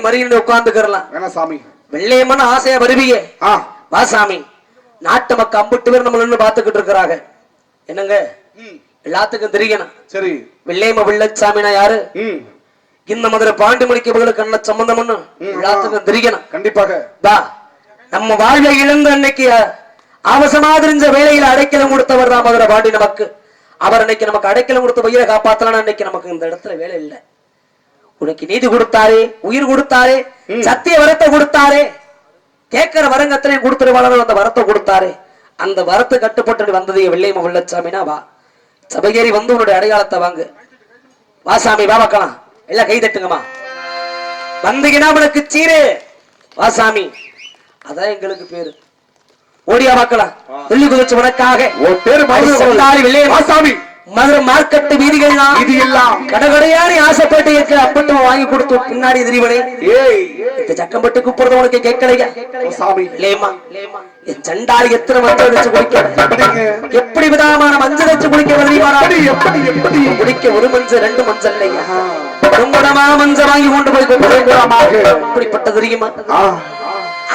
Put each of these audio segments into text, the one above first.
மறியல் உட்கார்ந்துக்கலாம் வேணா சாமி. வெள்ளையம்மன் ஆசையா வருவியே வா சாமி. நாட்டு மக்கள் அம்புட்டு பேர் நம்மள பாத்துக்கிட்டு இருக்கிறாங்க. என்னங்க எல்லாத்துக்கும் தெரியணும். சரி, வெள்ளையம்ம வெள்ளச்சாமினா யாரு? இந்த மதுரை பாண்டிமணிக்கு இவங்களுக்கு என்ன சம்பந்தம் எல்லாத்துக்கும் தெரியணும். கண்டிப்பாக நம்ம வாழ்வை இழந்த அன்னைக்கு அவசரமா தெரிஞ்ச வேலையில அடைக்கலம் கொடுத்தவர் தான் மதுரை பாண்டி நமக்கு. அவர் அன்னைக்கு நமக்கு அடைக்கலம் கொடுத்த உயிரை காப்பாத்தலாம். அன்னைக்கு நமக்கு இந்த இடத்துல வேலை இல்லை. உனக்கு நீதி கொடுத்தாரே, உயிர் கொடுத்தாரே, சத்திய வரத்தை கொடுத்தாரே, கேட்கிற வரங்கத்திலையும் கொடுத்துருவாளர் அந்த வரத்தை கொடுத்தாரே. அந்த வரத்தை கட்டுப்பட்டு வந்தது வெள்ளையம்ம வெள்ளச்சாமினா வா. சபையேறி வந்து உன்னுடைய அடையாளத்தை வாங்கு. வா சாமி, வா பார்க்கலாம். எல்லாம் கை தட்டுங்கம்மா. வந்தீங்கன்னா உனக்கு சீரு. வா சாமி, அதான் எங்களுக்கு பேரு. ஓடியா பார்க்கலாம். சொல்லி குதிச்சு உனக்காக வெள்ளையம்மா மதுரை மார்க்கெட்டு வீதிகள் இது எல்லாம் கடகடையானி ஆசைப்பட்டு இருக்கிற அப்பட்டு வாங்கி கொடுத்து பின்னாடி எதிரிவனே இந்த சக்கம்பட்டு கூப்பிடுறது உனக்கு கேட்கலையா? என் சண்டாளி எத்தனை மஞ்சள் வச்சு குடிக்க, எப்படி விதமான மஞ்சள் வச்சு குடிக்க குடிக்க ஒரு மஞ்சள் ரெண்டு மஞ்சள் இல்லையா, குடமா மஞ்சள் வாங்கி கொண்டு போய் இப்படிப்பட்ட தெரியுமா?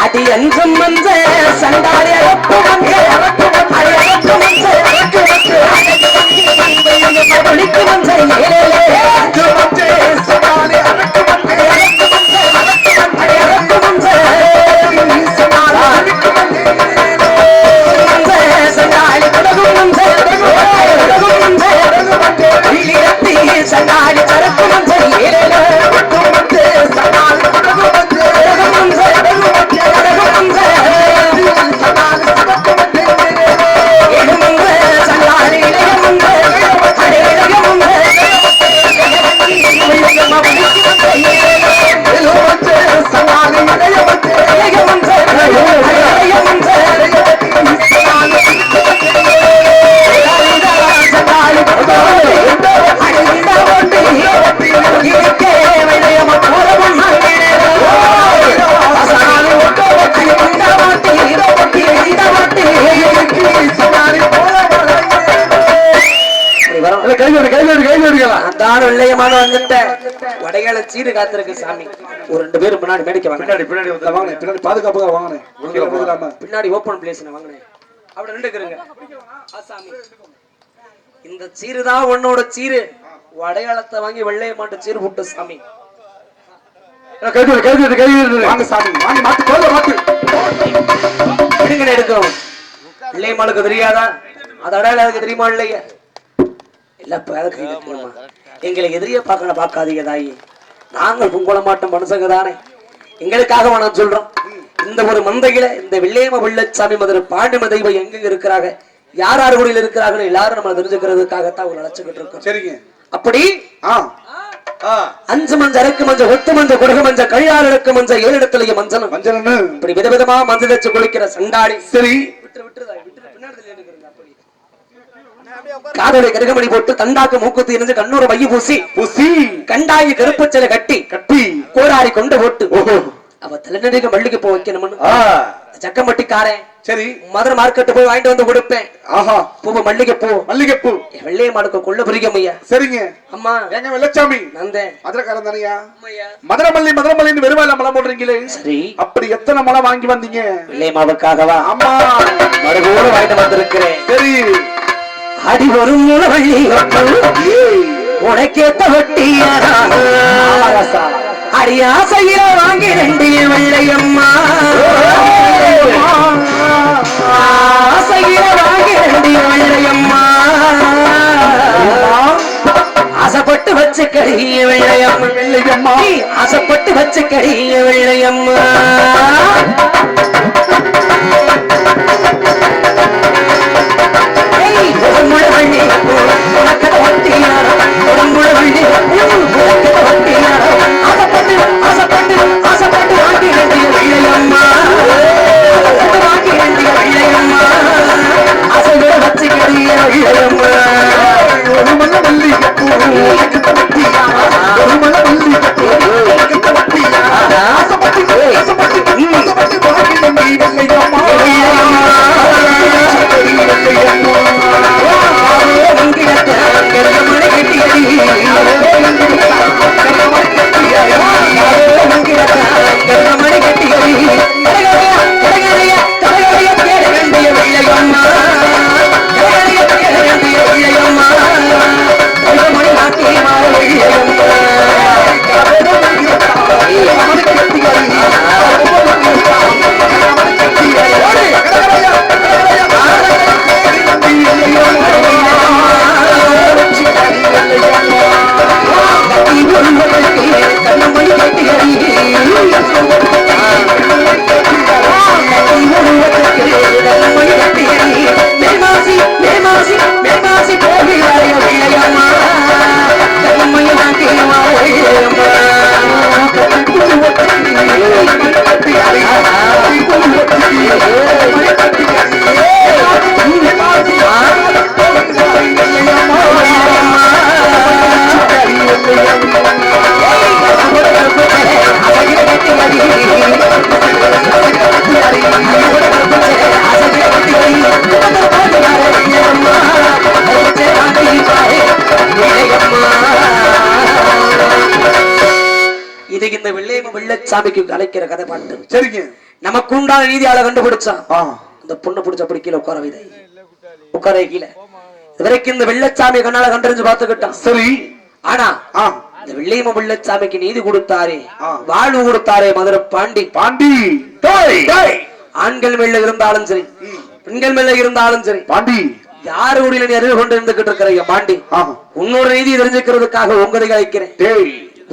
அடி அஞ்சம் மஞ்ச சண்டாளி குளிக்கு மஞ்சள் சண்டாளி சரக்கு மஞ்சள் வடைகால சீடு காத்திருக்கு சாமி. ஒரு ரெண்டு பேரும் முன்னாடி மேடிக்க பின்னாடி பாதுகாப்பாக வாங்கினேன். பின்னாடி ஓபன் பிளேஸ் வாங்கினேன். அப்படி ரெண்டு இருங்க. இந்த சீரு தான் உன்னோட சீரு. வடையாளத்தை வாங்கி வெள்ளைய மாட்டு சீரு போட்டு சாமி. எடுக்கிறோம். வெள்ளைய மாளுக்கு தெரியாதா? அது அடையாளத்துக்கு தெரியுமா இல்லையா? எங்களை எதிரிய பார்க்காதீங்க தாயி. நாங்கள் உங்கள மாட்டோம் மனுஷங்க தானே. எங்களுக்காக நான் சொல்றோம். இந்த ஒரு மந்தையில இந்த வெள்ளையம்ம வெள்ளச்சாமி மதுரை பாண்டிம தெய்வம் எங்க இருக்கிறாங்க, யார் யார் குடியில் இருக்கிறார்கள் எல்லாரும் நம்ம தெரிஞ்சுக்கிறதுக்காகத்தான் ஒரு அழைச்சுக்கிட்டு இருக்கோம். சரிங்க. அப்படி 5 மஞ்சள் அரைக்கு மஞ்சள், 8 மஞ்சள் குடகு மஞ்சள், கையால் எடுக்கு மஞ்சள், 7 இடத்துலயும் மஞ்சள் இப்படி விதவிதமா மஞ்சள் வச்சு குளிக்கிற சண்டாடி. சரி, காதோட கருகமணி போட்டு தண்டாக்கு மூக்குத்தி இருந்து கண்ணூர மைய பூசி கண்டாயி கருப்பச்சலை கட்டி கோடாரி கொண்டு போட்டு அவ தலைநடிக மல்லிகை போ வைக்கணும்னு சக்கம்பட்டிக்காரன். சரி, மதுரை மார்க்கெட்டு போய் வாங்கிட்டு வந்து கொடுப்பேன். ஆஹா, பூ மல்லிகைப்பூ வெள்ளைய மாடுக்கு கொள்ள புரியும் ஐயா. சரிங்க. அம்மா எங்க வெள்ளச்சாமி நந்தேன் மதுரைக்காரன் தானையா? மதுரை மல்லின்னு வெறுமையில மலை போடுறீங்களே. சரி, அப்படி எத்தனை மலை வாங்கி வந்தீங்க? வெள்ளைய மாவுக்காகவா? அம்மா மறுபோல வாங்கிட்டு வந்திருக்கிறேன். சரி, அடி ஒரு முளவள்ளி உனக்கேத்த வட்டியாரா அடி ஆசையில வாங்கி ரெண்டு வெள்ளையம்மா ஆசையில வாங்கி ரெண்டு வெள்ளையம்மா ஆசைப்பட்டு வச்சு கடிய வெள்ளையம்மா ஆசைப்பட்டு வச்சு கடிய வெள்ளையம்மா சாமிக்கு அழைக்கிற கதை பாட்டு. சரிங்க. நமக்கு உண்டான நீதியால கண்டுபிடிச்சான். அந்த பொண்ணு பிடிச்ச அப்படி கீழே உட்கார வைதை உட்கார கீழே இதுவரைக்கும் இந்த வெள்ளச்சாமியை கண்ணால கண்டறிஞ்சு பார்த்துக்கிட்டான். சரி. ஆனா இந்த வெள்ளையம்ம வெள்ளச்சாமிக்கு நீதி கொடுத்தாரே, வாழ்வு கொடுத்தாரே மதுரை பாண்டி. பாண்டி ஆண்கள் மேல இருந்தாலும் சரி, பெண்கள் மேல இருந்தாலும் சரி, பாண்டி யாரு உடைய நீ அறிவு கொண்டு இருந்துகிட்டு இருக்கிற பாண்டி, உன்னோட நீதி தெரிஞ்சுக்கிறதுக்காக உங்களை அழைக்கிறேன்.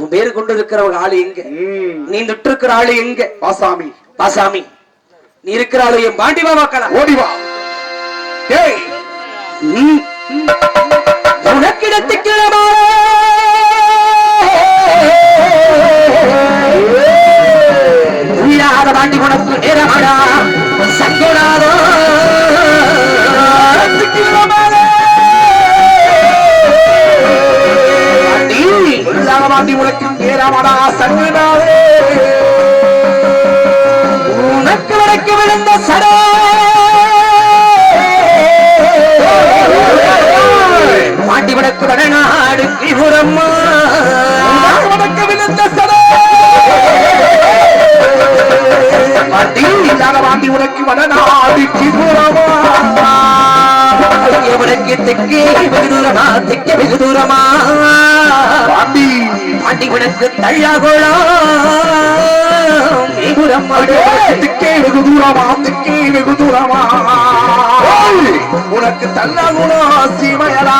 உன் பேரு கொண்டு இருக்கிறவங்க ஆளு எங்க? நீ நிட்டு இருக்கிற ஆளு எங்க? பாசாமி. பாசாமி நீ இருக்கிற ஆளு என் பாண்டி வா வாக்கலாம். ஓடிவா. உனக்கிடத்துக்கு பாண்டி உனக்கு நேரமாடா சங்கோடாதோ பாண்டி உனக்கு நேரமாடா சங்கடாதே உனக்கு வரைக்கு விழுந்த சடா பாண்டி வடக்கு வடநாடு திரிபுரம்மா வடக்கு விழுந்த சடா பாண்டி உனக்கு வடநாடு திரிபுரமா எவனுக்கு தெற்கே வெகு தூரமா, தெற்கே வெகு தூரமா பாண்டி பாண்டி உனக்கு தள்ளாகோளம் தெற்கே வெகு தூரமா, தெற்கே வெகு தூரமா உனக்கு தள்ளாகோளம் சீமையலா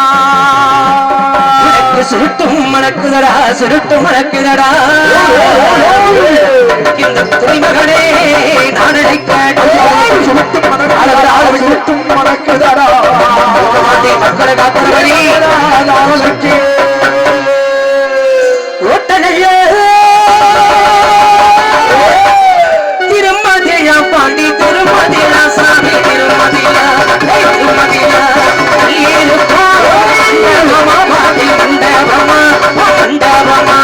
உனக்கு சுருட்டும் மணக்குதடா, சுருட்டும் மணக்குதடா இந்த துறைமகனே நான் சுருட்டும் மணக்குதடா மக்களை காப்பவரே ஓட்டலையே திருமதியா பாண்டி திருமதியா சாமி திருமதியா திருமதியா மண்டபமா மண்டபமா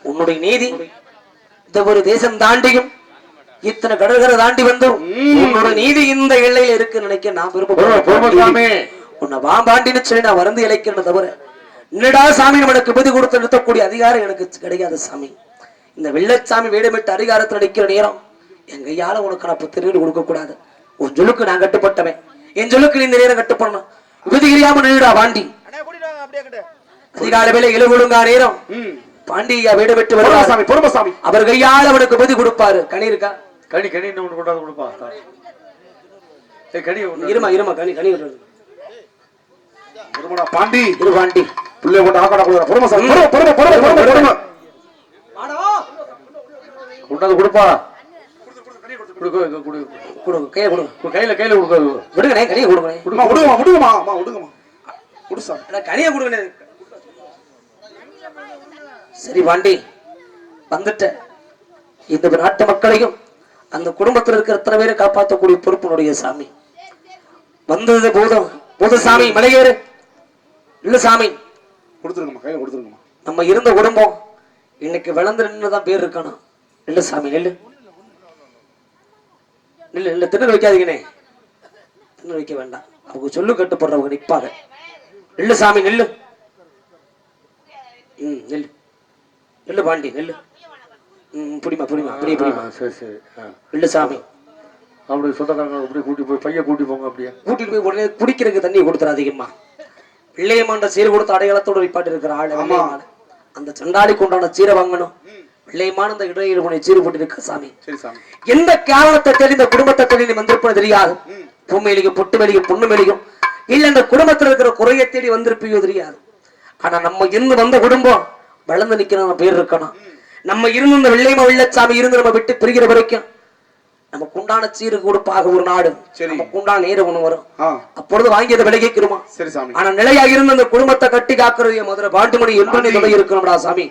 உன்னுடைய நீதி இந்த ஒரு தேசம் தாண்டியும் இத்தனை கடற்கரை தாண்டி வந்தும் உன்னோட நீதி இந்த எல்லையில இருக்கு நினைக்க நான் விருப்பப்படுறேன். உன்னை வாம்பாண்டின்னு சொல்லி நான் வந்து இழைக்கிறேன் தவிர என்னடா சாமி நம்மளுக்கு விதி கொடுத்து நிறுத்தக்கூடிய அதிகாரம் எனக்கு கிடைக்காது சாமி. இந்த வெள்ளச்சாமி வேடமிட்டு அதிகாரத்தில் நிற்கிற நேரம் என் கையால உனக்கு நான் திருவிழு கொடுக்க கூடாது. உன் சொல்லுக்கு நான் கட்டுப்பட்டவன், என் சொல்லுக்கு நீ இந்த நேரம் கட்டுப்படணும். விதிகிரியாம நின்றுடா பாண்டி. அதிகால வேலை இழுகுடுங்கா நேரம் பாண்டியா வீடு விட்டு வருவார். பொறுமசாமி அவர் கையால் அவனுக்கு விதி கொடுப்பாரு. கனி இருக்கா? கனி கனி ஒன்று கொண்டாந்து கொடுப்பா. கனி இருமா இருமா கனி கனி பாண்டி இரு பாண்டி பிள்ளை போட்டு ஆக்கடா கொடுக்குற பொறுமை சாமி பொறுமை கொண்டாந்து கொடுப்பா கையில கொடுக்காது விடுங்க கனியை கொடுங்க விடுங்கம்மா கனியை கொடுங்க. சரி வாண்டி வந்துட்ட. இந்த நாட்டு மக்களையும் அந்த குடும்பத்தில் இருக்கிற எத்தனை பேரை காப்பாற்றக்கூடிய பொறுப்பினுடைய சாமி வந்தது போதும். போது சாமி மலையேறு இல்ல சாமி கொடுத்துருங்கம்மா கையில கொடுத்துருங்கம்மா. நம்ம இருந்த குடும்பம் இன்னைக்கு விளந்து நின்றுதான் பேர் இருக்கணும். இல்ல சாமி நெல்லு இல்ல இல்ல திண்ணல் வைக்காதீங்கண்ணே. திண்ணல் வைக்க வேண்டாம். அவங்க சொல்லு கட்டுப்படுறவங்க நிற்பாங்க. இல்ல சாமி நெல்லு. நெல்லு நெல்லு பாண்டி நெல்லு. புடிமா அப்படியே புடிமா. சரி சரி இல்ல சாமி அப்படி சொந்தக்காரங்க அப்படியே கூட்டி போய் பையன் கூட்டி போங்க. அப்படியே கூட்டிட்டு போய் உடனே குடிக்கிறதுக்கு தண்ணி கொடுத்துறாதீங்கம்மா. பிள்ளையமாண்ட சீர் கொடுத்த அடையாளத்தோடு வைப்பாட்டு இருக்கிற ஆள் அந்த சண்டாளி கொண்டான சீரை வாங்கணும். பிள்ளையமான அந்த இடையில் உன்னை சீர் போட்டு இருக்க சாமி. எந்த காரணத்தை தெரிந்த குடும்பத்தை தேடி வந்திருப்பது தெரியாது. பூமையிலையும் பொட்டு மேலையும் பொண்ணு மேலையும் இல்ல அந்த குடும்பத்தில் இருக்கிற குறையை தேடி வந்திருப்பையோ தெரியாது. ஆனா நம்ம இருந்து வந்த குடும்பம் வளர்ந்து நிக்கணும் பேர் இருக்கணும். நம்ம இருந்து இந்த வெள்ளையமா வெள்ளச்சாமி இருந்து நம்ம விட்டு பிரிகிற வரைக்கும் நமக்கு உண்டான சீரு கொடுப்பாக ஒரு நாடு நமக்கு உண்டான நேரம் ஒண்ணு வரும். அப்பொழுது வாங்கியதை விலகிக்கிறோமா. ஆனா நிலையாக இருந்து அந்த குடும்பத்தை கட்டி காக்குறது மதுரை பாண்டுமணி என்று நிலை இருக்கணும்டா சாமி.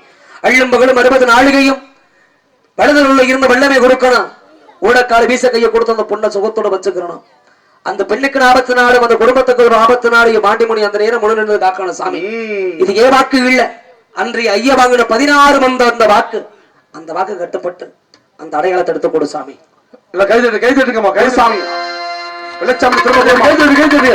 அள்ளும் பகலும் 60 நாளிகையும் வலதுள்ள இருந்த வெள்ளமே கொடுக்கணும். ஊடக்கால வீச கையை கொடுத்து அந்த பொண்ணை சுகத்தோட வச்சுக்கணும். அந்த பெண்ணுக்கு ஆபத்து நாடும் அந்த குடும்பத்துக்கு ஒரு ஆபத்து நாடு பாண்டிமணி அந்த நேரம் முழு நின்று காக்கணும் சாமி. இது ஏன் வாக்கு இல்ல. அன்றைய ஐயா வாங்கின 16 மந்த அந்த வாக்கு கட்டுப்பட்டு அந்த அடையாளத்தை எடுத்து கொடு சாமி. இல்ல கைதட்டுங்கம்மா கை சாமி வெள்ளச்சாமி திரும்ப கைதட்டு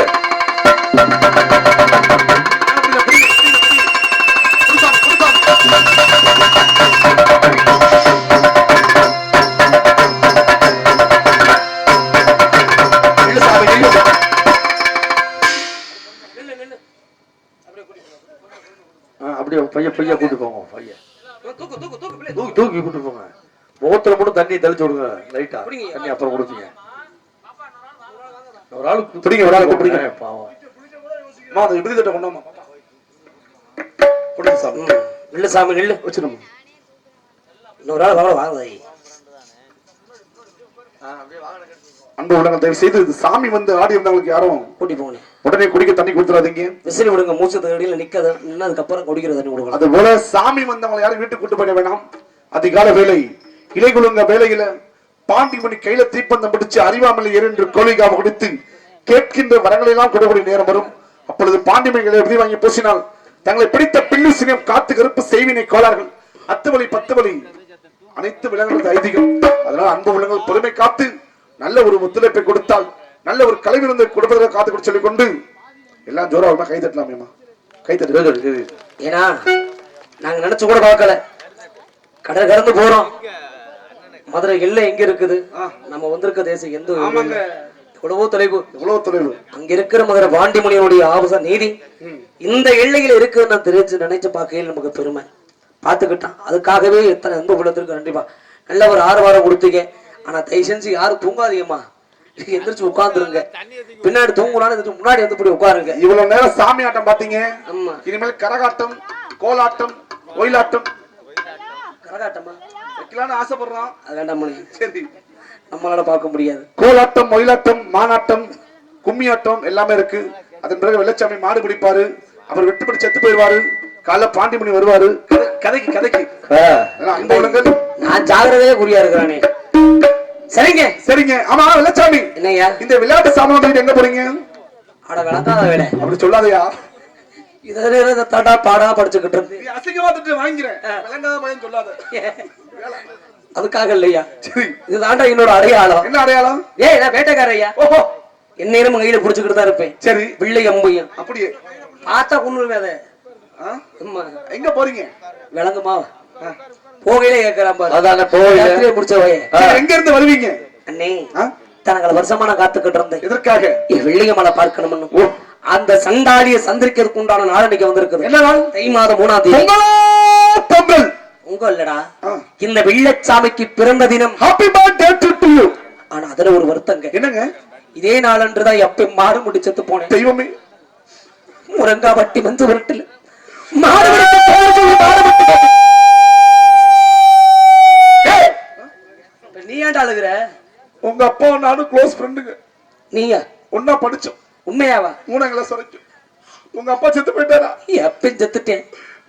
அப்படியே பைய கூட்டி போங்க. பையன் தூக்கி கூட்டி போங்க. முகத்துல மட்டும் தண்ணி தெளிச்சு விடுங்க. லைட்டா தண்ணி அப்புறம் கொடுப்பீங்க. ஒரு ஆளுக்கு பிடிங்க. ஒரு ஆளு கூப்பிடுங்க. பாவம் அந்த இடுதி தட்டை கொண்டாமா கொடுங்க சாமி. இல்ல சாமி நெல்லு வச்சிருங்க. இன்னொரு ஆள் வாங்க. அன்பு உள்ளங்கள் தயவு செய்து சாமி வந்து ஆடி இருந்தவங்களுக்கு யாரும் கூட்டி போங்க. உடனே குடிக்க தண்ணி கொடுத்துறாதீங்க. விசிறி விடுங்க. மூச்சு தடியில நிக்காத. அதுக்கப்புறம் குடிக்கிற தண்ணி கொடுக்கணும். அது போல சாமி வந்தவங்களை யாரும் வீட்டுக்கு கூட்டு போயிட வேணாம். அதிகால வேலை இலை குழுங்க வேலையில பாண்டிமணி கையில தீப்பந்தம் பிடிச்சு அறிவாமல் என்று கோழிகாம கொடுத்து கேட்கின்ற வரங்களை எல்லாம் கொடுக்கூடிய நேரம் வரும். அப்பொழுது பாண்டிமணிகளை எப்படி வாங்கி பூசினால் தங்களை பிடித்த பில்லு சினம் காத்து கருப்பு செய்வினை கோளார்கள் 10 வழி 10 வழி அனைத்து விலங்குகளது ஐதீகம். அதனால அன்பு உள்ளங்கள் பொறுமை காத்து நல்ல ஒரு ஒத்துழைப்பை கொடுத்தால் நல்ல ஒரு கலை விருந்தை கொடுப்பதற்கு காத்து கொடுத்து சொல்லிக் கொண்டு எல்லாம் ஜோரா கை தட்டலாமேமா. கை தட்டு. ஏன்னா நாங்க நினைச்சு கூட பார்க்கல. கடல் கடந்து போறோம். மதுரை எல்லை எங்க இருக்குது. நம்ம வந்திருக்க தேசம் எந்த எவ்வளவோ தொலைவு. அங்க இருக்கிற மதுரை பாண்டிமணியோடைய ஆபச நீதி இந்த எல்லையில இருக்குன்னு நான் தெரிஞ்சு நினைச்சு பார்க்கையில் நமக்கு பெருமை. பாத்துக்கிட்டான். அதுக்காகவே எத்தனை எந்த உள்ளத்திற்கு கண்டிப்பா நல்ல ஒரு 6 வாரம் கொடுத்தீங்க. ஆனா தயவு செஞ்சு யாரும் தூங்காதீங்கம்மா. எந்திரிச்சு உட்கார்ந்துருங்க. பின்னாடி தூங்குறான்னு முன்னாடி வந்து இப்படி உட்காருங்க. இவ்வளவு நேரம் சாமி ஆட்டம் பாத்தீங்க. இனிமேல் கரகாட்டம் கோலாட்டம் ஒயிலாட்டம். கரகாட்டமா வைக்கலான்னு ஆசைப்படுறான். அது வேண்டாம். சரி நம்மளால பார்க்க முடியாது. கோலாட்டம் ஒயிலாட்டம் மானாட்டம் கும்மியாட்டம் எல்லாமே இருக்கு. அதன் பிறகு வெள்ளச்சாமி மாடு பிடிப்பாரு. அவர் வெட்டுப்படி செத்து போயிடுவாரு. காலைல பாண்டிமணி வருவாரு. கதைக்கு நான் ஜாகிரதையே குறியா இருக்கிறானே. சரிங்க. ஆமா வெள்ளச்சாமி என்னையா இந்த விளையாட்டு சாமான் எங்க போறீங்க? அட விளங்காத வேலை அப்படி சொல்லாதயா. இத தடா பாடா படிச்சுக்கிட்டு இருந்து அசிங்கமா திட்டு வாங்கிறேன். விளங்காத பையன் சொல்லாத. அதுக்காக இல்லையா. இதுதான்டா என்னோட அடையாளம். என்ன அடையாளம்? ஏய் நான் வேட்டைக்காரையா. ஓஹோ என்னையும் கையில புடிச்சுக்கிட்டு தான் இருப்பேன். சரி பிள்ளை அம்பையும் அப்படியே பார்த்தா கொண்டு அதை எங்க போறீங்க? விளங்குமா போகையிலே கேட்கிறான் பாரு. அதான போகையிலே முடிச்ச வய. எங்க இருந்து வருவீங்க? அண்ணே தனங்கள வருஷமா நான் காத்துக்கிட்டு இருந்தேன். எதற்காக? வெள்ளியமலை பார்க்கணும்னு. அந்த சண்டாளியை சந்திக்கிறதுக்கு உண்டான நாள் இன்னைக்கு வந்திருக்குது. என்ன நாள்? தை மாதம் 3ஆம் தேதி. பொங்கல். பொங்கல் இல்லடா, இந்த வெள்ளச்சாமிக்கு பிறந்த தினம். Happy birthday to you. ஆனா அதுல ஒரு வருத்தங்க. என்னங்க? இதே நாளன்றுதான் எப்ப மாடு முடி செத்து போனேன். தெய்வமே முருங்கா வட்டி வந்து விரட்டில மாடு பிடித்து போக சொல்லி மாடு பிடித்து நீ ஏன்டா அழுகுற? உங்க அப்பா நானும் க்ளோஸ் ஃப்ரெண்டுங்க. நீயா? ஒன்னா படிச்சோம். உண்மையாவா? 3ஆம் கிளாஸ் வரைக்கும். உங்க அப்பா செத்து போயிட்டாரா? எப்பயும் செத்துட்டேன்.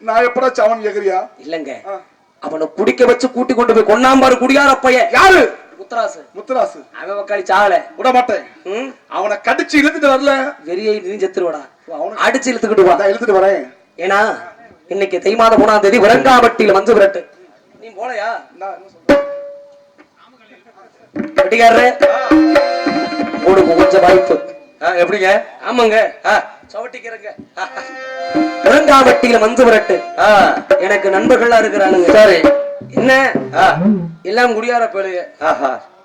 நான் எப்படா சாவன் கேக்குறியா? இல்லங்க, அவனை குடிக்க வச்சு கூட்டி கொண்டு போய் கொன்னாம்பாரு குடியார பையன். யாரு? முத்தராசு. முத்தராசு. அவன் உக்காளி சாகல. விட மாட்டேன். அவனை கடிச்சு இழுத்துட்டு வரல, வெறியை நீ செத்துருவடா. அவனை அடிச்சு இழுத்துக்கிட்டு வா. நான் இழுத்துட்டு வரேன். ஏன்னா இன்னைக்கு தை மாதம் 3ஆம் தேதி விரங்காவட்டியில மஞ்சு விரட்டு. நீ போலையா? வெட்டிக்காரரு உனக்கு கொஞ்சம் வாய்ப்பு. எப்படிங்க? ஆமாங்க, சவட்டிக்கிறங்க. விரங்காவட்டியில மஞ்சு விரட்டு. எனக்கு நண்பர்களா இருக்கிறானுங்க. சரி, என்ன எல்லாம் குடியார பேளுங்க.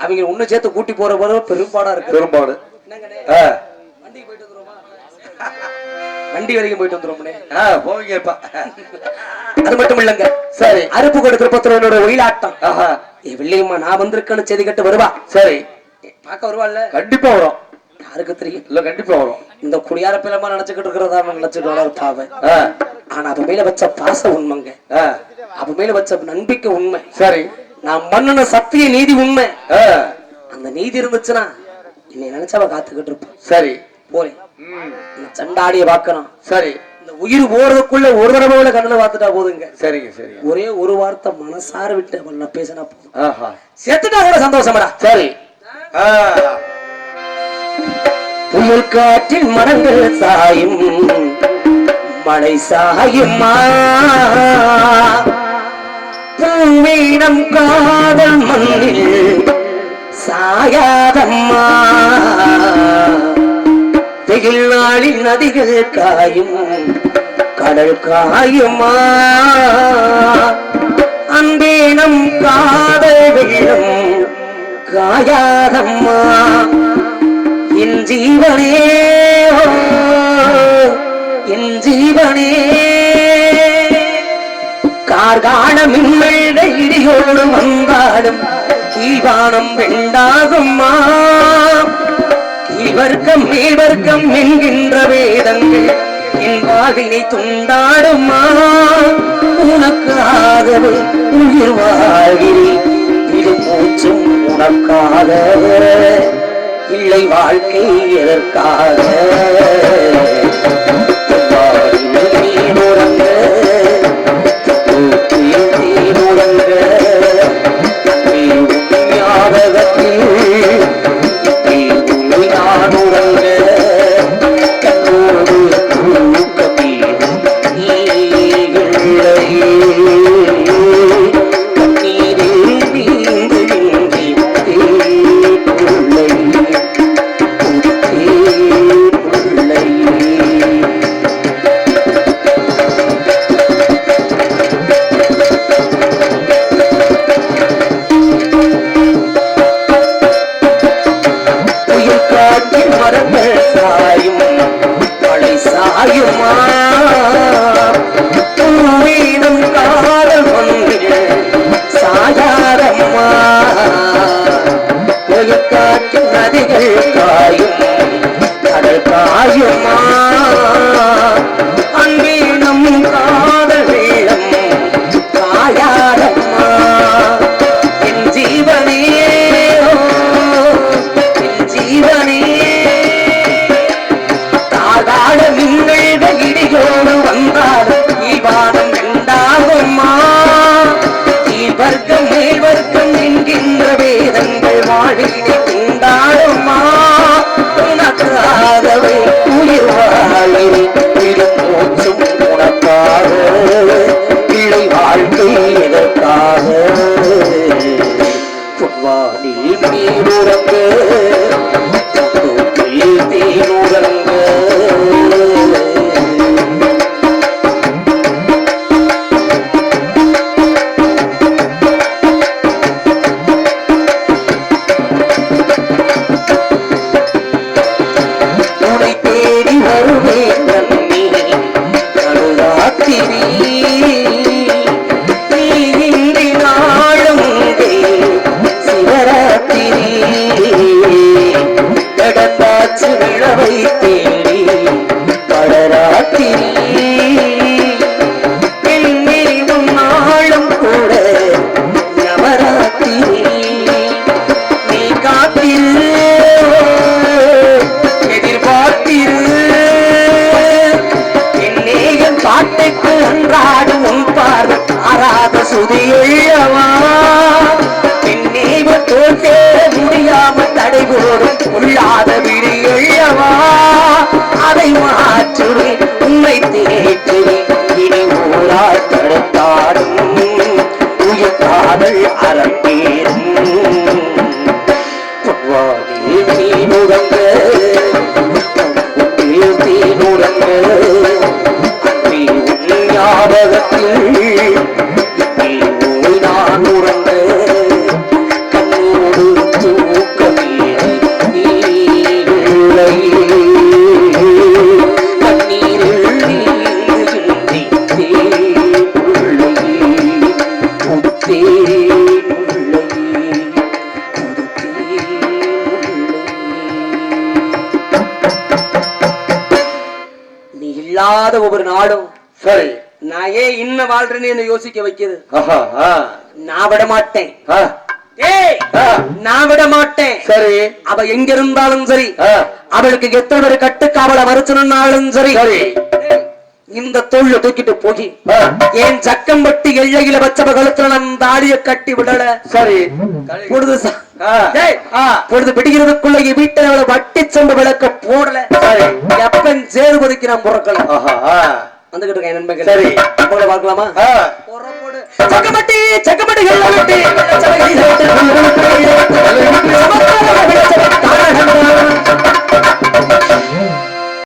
அவங்க ஒண்ணு சேர்த்து கூட்டி போற போது பெரும்பாடா இருக்கு. பெரும்பாடு வண்டிக்கு போயிட்டு வந்துருமா? வண்டி வரைக்கும் போயிட்டு வந்துருவோம்னே. போவீங்கப்பா. அது மட்டும் இல்லங்க. சரி, அருப்புக்கோடு திருப்பத்தூரோட ஒயிலாட்டம். வெள்ளியம்மா நான் வந்திருக்கேன்னு செய்தி கட்டு வருவா. சரி, பார்க்க வருவாள்ல? கண்டிப்பா வரும். யாருக்கு தெரியும்? இல்ல, கண்டிப்பா வரும். இந்த குடியார பிள்ளமா நினைச்சுக்கிட்டு இருக்கிறதா நினைச்சுட்டு வளர்ப்பாவ. ஆனா அவ மேல வச்ச பாசம் உண்மைங்க. அவ மேல வச்ச நம்பிக்கை உண்மை. சரி, நான் மண்ணுன சத்திய நீதி உண்மை. அந்த நீதி இருந்துச்சுன்னா என்னை நினைச்சவ காத்துக்கிட்டு இருப்பான். சரி, போறேன். சண்டாடிய பாக்கணும். சரி, இந்த உயிர் போறதுக்குள்ள ஒரு தடவை கண்ணுல பார்த்துட்டா போதுங்க. சரிங்க, சரி. ஒரே ஒரு வார்த்தை மனசார விட்டு அவள பேசினா போதும். செத்துட்டா கூட சந்தோஷமடா. சரி, புயல் காற்றில் மரங்கள் சாயும், மழை சாயுமா, பூவீடம் காதல் மண்ணில் சாயாதம்மா, வெயில் நாளில் நதிகள் காயும், கடல் காயுமா, அன்பேனம் காதல் வெள்ளம் காயாதம்மா, என் ஜீவனே என் ஜீவனே, கார்காண மின்னல் இடியோடு வந்தாலும் கீழ்வானம் வெண்டாகுமா, கீழ்வர்க்கம் மேவர்க்கம் என்கின்ற வேதங்கள் என் வாழ்வினை துண்டாடுமா, உனக்காகவே உயிர் வாழ்கிறேன், இது மூச்சும் உனக்காகவே, இல்லை வாழ்க்கை எதற்காக, நீடுறங்க நீடுறங்க ஞாபகத்தில் நாடுறங்க கண்ணோடு சிவராத்திரி துதியல்லவா பின்னேவ தோற்றே முடியாம தடைபோடும் உள்ளாத விடியல்லவா அதை மாற்றுவேன் உன்னை தேற்றுவேன் இனி ஊரால் தடுத்தாடும் உயிர் காதல் அரங்கேறும் தீனுறங்க தீனுறங்க ஞாபகத்தில் நான் உறங்க கண்ணோடு தூக்கமே நீரில்லை கண்ணீரில் நீ இல்லாத ஒவ்வொரு நாடும் சரி நான் ஏன் இன்ன வாழ்றேன்னு என்ன யோசிக்க வைக்குது நான் விட மாட்டேன் நான் விட மாட்டேன் சரி அவ எங்க இருந்தாலும் சரி அவளுக்கு எத்தனை பேர் கட்டுக்காவலை மறுச்சனாலும் சரி இந்த தோல்ல தூக்கிட்டு போகி ஏன் ஜக்கம்பட்டி எல்லையில வச்சவ கழுத்துல நான் தாடிய கட்டி விடல சரி பொழுது பொழுது பிடிக்கிறதுக்குள்ள வீட்டில் அவளை வட்டி சம்பு விளக்க போடல எப்பன் சேதுபதிக்கு நான் புறக்கல வந்துகிட்டு இருக்கேன் நண்பர்கள் சரி உங்களை பார்க்கலாமா சக்கம்பட்டி சக்கம்பட்டி எல்லாம் வெட்டி